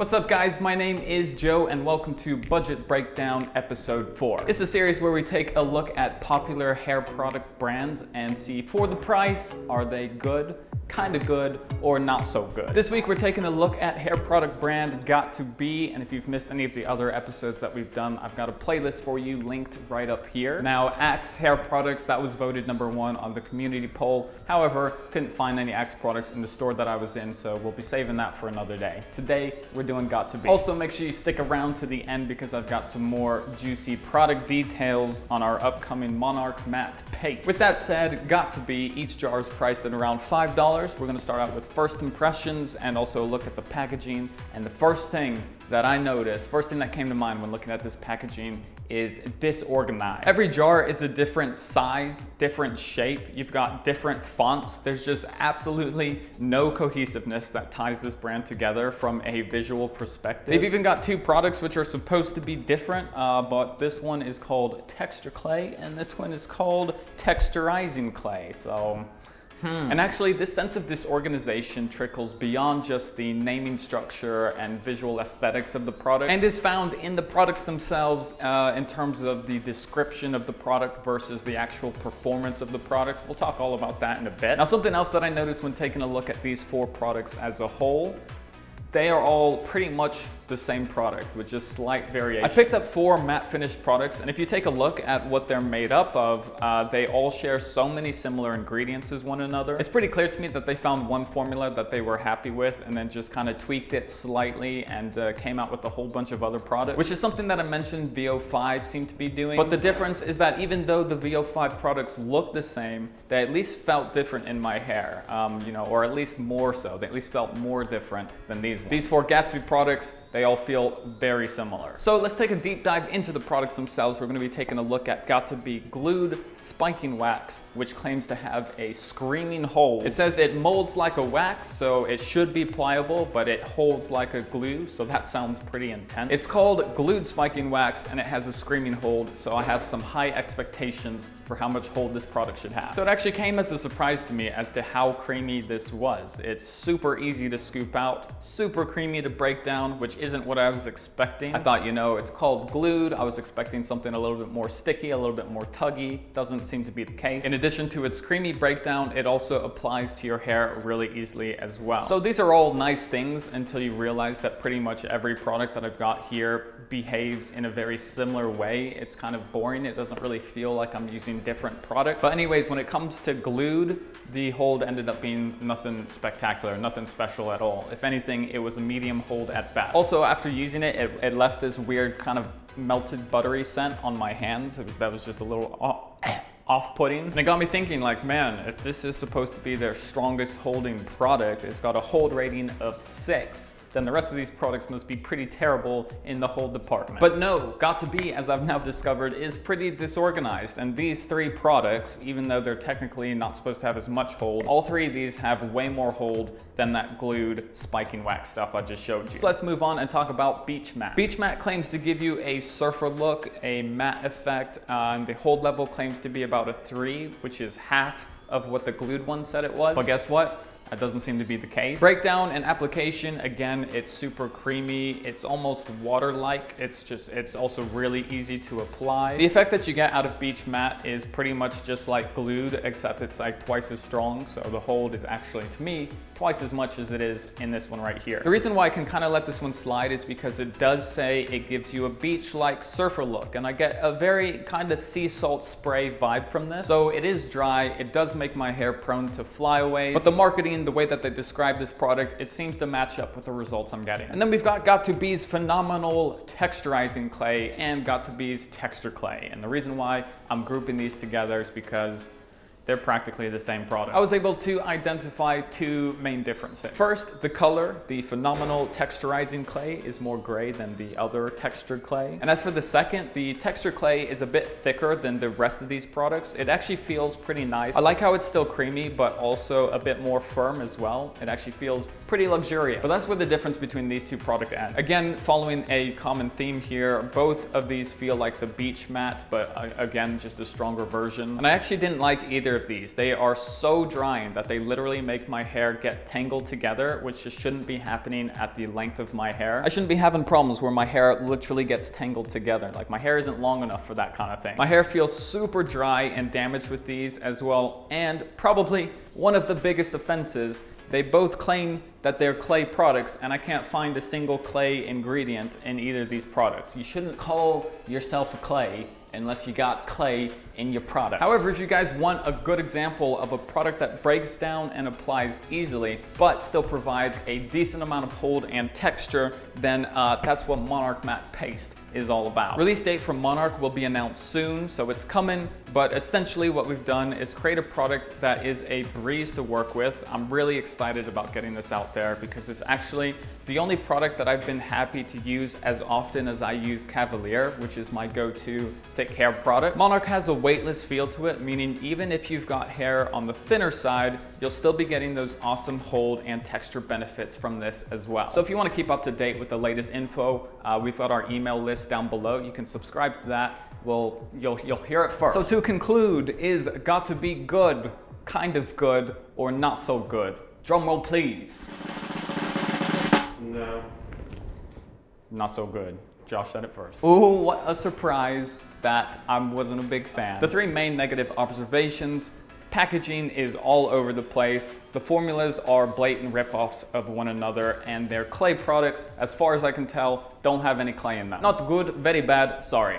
What's up guys, my name is Joe and welcome to Budget Breakdown episode 4. It's a series where we take a look at popular hair product brands and see for the price, are they good, kind of good, or not so good. This week we're taking a look at hair product brand Got2B, and if you've missed any of the other episodes that we've done, I've got a playlist for you linked right up here. Now, Axe hair products, that was voted #1 on the community poll. However, couldn't find any Axe products in the store that I was in, so we'll be saving that for another day. Today, we're doing Got2B. Also, make sure you stick around to the end because I've got some more juicy product details on our upcoming Monarch matte paste. With that said, Got2B, each jar is priced at around $5. We're gonna start out with first impressions and also look at the packaging. And the first thing that I noticed, first thing that came to mind when looking at this packaging is disorganized. Every jar is a different size, different shape. You've got different fonts. There's just absolutely no cohesiveness that ties this brand together from a visual perspective. They've even got two products which are supposed to be different, but this one is called Texture Clay and this one is called Texturizing Clay. So, And actually, this sense of disorganization trickles beyond just the naming structure and visual aesthetics of the product, and is found in the products themselves in terms of the description of the product versus the actual performance of the product. We'll talk all about that in a bit. Now, something else that I noticed when taking a look at these 4 products as a whole, they are all pretty much the same product with just slight variations. I picked up 4 matte finished products, and if you take a look at what they're made up of, they all share so many similar ingredients as one another. It's pretty clear to me that they found one formula that they were happy with and then just kind of tweaked it slightly and came out with a whole bunch of other products, which is something that I mentioned VO5 seemed to be doing. But the difference is that even though the VO5 products look the same, they at least felt different in my hair, or at least more so. They at least felt more different than these ones. These 4 Gatsby products, they all feel very similar. So let's take a deep dive into the products themselves. We're gonna be taking a look at Got2B Glued Spiking Wax, which claims to have a screaming hold. It says it molds like a wax, so it should be pliable, but it holds like a glue, so that sounds pretty intense. It's called Glued Spiking Wax, and it has a screaming hold, so I have some high expectations for how much hold this product should have. So it actually came as a surprise to me as to how creamy this was. It's super easy to scoop out, super creamy to break down, which isn't what I was expecting. I thought, it's called glued. I was expecting something a little bit more sticky, a little bit more tuggy. Doesn't seem to be the case. In addition to its creamy breakdown, it also applies to your hair really easily as well. So these are all nice things until you realize that pretty much every product that I've got here behaves in a very similar way. It's kind of boring. It doesn't really feel like I'm using different products. But anyways, when it comes to glued, the hold ended up being nothing spectacular, nothing special at all. If anything, it was a medium hold at best. Also, after using it, it left this weird kind of melted buttery scent on my hands. That was just a little off-putting. And it got me thinking, like, man, if this is supposed to be their strongest holding product, it's got a hold rating of 6. Then the rest of these products must be pretty terrible in the hold department. But no, Got2B, as I've now discovered, is pretty disorganized. And these 3 products, even though they're technically not supposed to have as much hold, all 3 of these have way more hold than that glued spiking wax stuff I just showed you. So let's move on and talk about Beach Matte. Beach Matte claims to give you a surfer look, a matte effect, and the hold level claims to be about a 3, which is half of what the glued one said it was. But guess what? That doesn't seem to be the case. Breakdown and application, again, it's super creamy. It's almost water-like. It's also really easy to apply. The effect that you get out of Beach Matte is pretty much just like glued, except it's like twice as strong. So the hold is actually, to me, twice as much as it is in this one right here. The reason why I can kind of let this one slide is because it does say it gives you a beach-like surfer look, and I get a very kind of sea salt spray vibe from this. So it is dry. It does make my hair prone to flyaways, but the marketing, the way that they describe this product, it seems to match up with the results I'm getting. And then we've got Got2B's phenomenal texturizing clay and Got2B's texture clay. And the reason why I'm grouping these together is because they're practically the same product. I was able to identify 2 main differences. First, the color. The phenomenal texturizing clay is more gray than the other textured clay. And as for the second, the texture clay is a bit thicker than the rest of these products. It actually feels pretty nice. I like how it's still creamy, but also a bit more firm as well. It actually feels pretty luxurious. But that's where the difference between these 2 products ends. Again, following a common theme here, both of these feel like the Beach Matte, but again, just a stronger version. And I actually didn't like either either of these. They are so drying that they literally make my hair get tangled together, which just shouldn't be happening at the length of my hair. I shouldn't be having problems where my hair literally gets tangled together. Like, my hair isn't long enough for that kind of thing. My hair feels super dry and damaged with these as well, and probably one of the biggest offenses, they both claim that they're clay products, and I can't find a single clay ingredient in either of these products. You shouldn't call yourself a clay unless you got clay in your product. However, if you guys want a good example of a product that breaks down and applies easily, but still provides a decent amount of hold and texture, then that's what Monarch Matte Paste is all about. Release date for Monarch will be announced soon, so it's coming, but essentially what we've done is create a product that is a breeze to work with. I'm really excited about getting this out there because it's actually the only product that I've been happy to use as often as I use Cavalier, which is my go-to thick hair product. Monarch has a weightless feel to it, meaning even if you've got hair on the thinner side, you'll still be getting those awesome hold and texture benefits from this as well. So if you want to keep up to date with the latest info, we've got our email list down below. You can subscribe to that. You'll hear it first. So to conclude, is Got2B good, kind of good, or not so good? Drum roll, please. No. Not so good. Josh said it first. Ooh, what a surprise that I wasn't a big fan. The three main negative observations: packaging is all over the place, the formulas are blatant ripoffs of one another, and their clay products, as far as I can tell, don't have any clay in them. Not good, very bad, sorry.